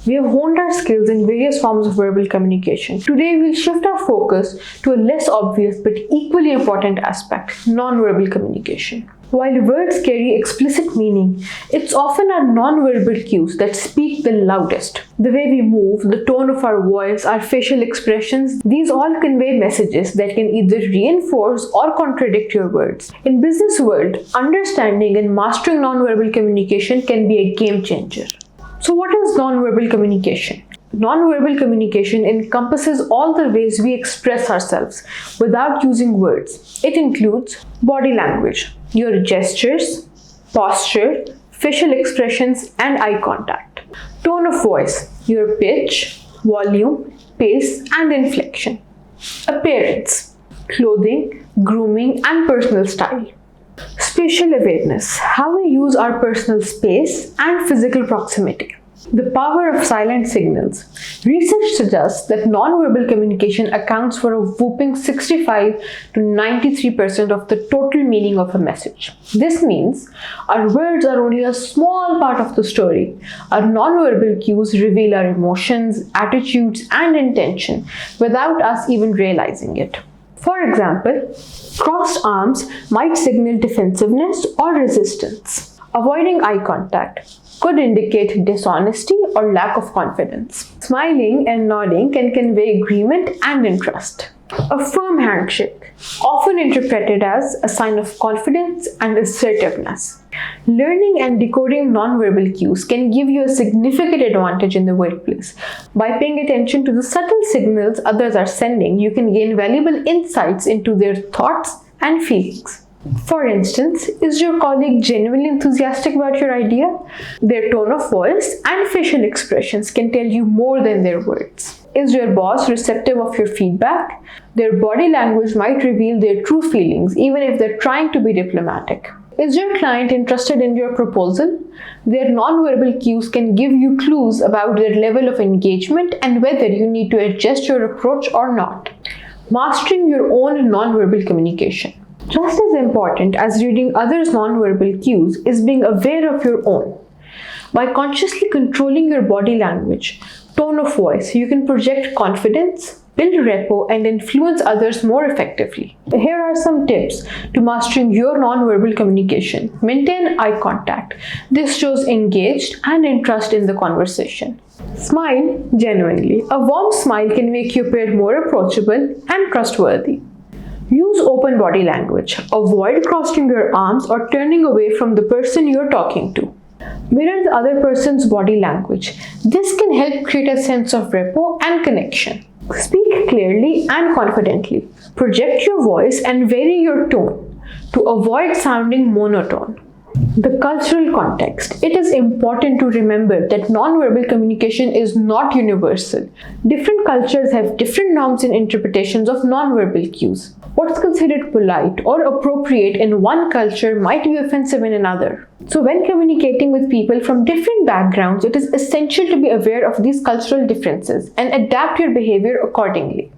We have honed our skills in various forms of verbal communication. Today, we'll shift our focus to a less obvious but equally important aspect, non-verbal communication. While words carry explicit meaning, it's often our non-verbal cues that speak the loudest. The way we move, the tone of our voice, our facial expressions, these all convey messages that can either reinforce or contradict your words. In business world, understanding and mastering non-verbal communication can be a game changer. So what is non-verbal communication? Non-verbal communication encompasses all the ways we express ourselves without using words. It includes body language, your gestures, posture, facial expressions, and eye contact. Tone of voice, your pitch, volume, pace, and inflection. Appearance, clothing, grooming, and personal style. Spatial awareness, how we use our personal space and physical proximity. The power of silent signals. Research suggests that nonverbal communication accounts for a whopping 65 to 93% of the total meaning of a message. This means our words are only a small part of the story. Our nonverbal cues reveal our emotions, attitudes, and intention without us even realizing it. For example, crossed arms might signal defensiveness or resistance. Avoiding eye contact could indicate dishonesty or lack of confidence. Smiling and nodding can convey agreement and interest. A firm handshake, often interpreted as a sign of confidence and assertiveness. Learning and decoding nonverbal cues can give you a significant advantage in the workplace. By paying attention to the subtle signals others are sending, you can gain valuable insights into their thoughts and feelings. For instance, is your colleague genuinely enthusiastic about your idea? Their tone of voice and facial expressions can tell you more than their words. Is your boss receptive of your feedback? Their body language might reveal their true feelings, even if they're trying to be diplomatic. Is your client interested in your proposal? Their nonverbal cues can give you clues about their level of engagement and whether you need to adjust your approach or not. Mastering your own nonverbal communication. Just as important as reading others' nonverbal cues is being aware of your own. By consciously controlling your body language, tone of voice, you can project confidence, build rapport, and influence others more effectively. Here are some tips to mastering your nonverbal communication. Maintain eye contact. This shows engaged and interest in the conversation. Smile genuinely. A warm smile can make you appear more approachable and trustworthy. Use open body language. Avoid crossing your arms or turning away from the person you're talking to. Mirror the other person's body language. This can help create a sense of rapport and connection. Speak clearly and confidently. Project your voice and vary your tone to avoid sounding monotone. The cultural context. It is important to remember that nonverbal communication is not universal. Different cultures have different norms and interpretations of nonverbal cues. What's considered polite or appropriate in one culture might be offensive in another. So when communicating with people from different backgrounds, it is essential to be aware of these cultural differences and adapt your behavior accordingly.